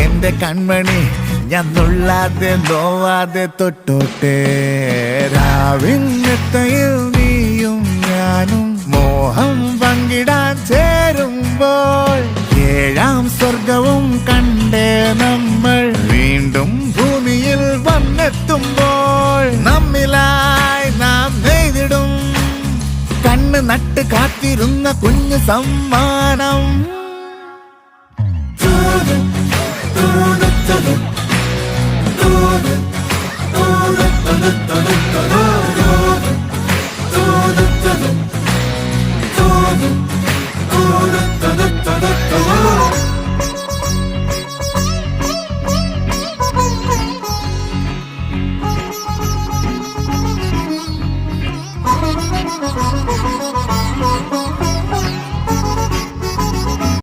എന്റെ കൺമണി ഞാൻ നുള്ളാതെ നോവാതെ തൊട്ടോട്ടെ രാവിന്നത്തയിൽ നീയും ഞാനും മോഹം പങ്കിടാൻ ചേരുമ്പോൾ ഏഴാം സ്വർഗവും കണ്ടേ നമ്മൾ വീണ്ടും ഭൂമിയിൽ വന്നെത്തുമ്പോൾ നമ്മിലായി നാം നെയ്തിടും കണ്ണ് നട്ട് കാത്തിരുന്ന കുഞ്ഞു സമ്മാനം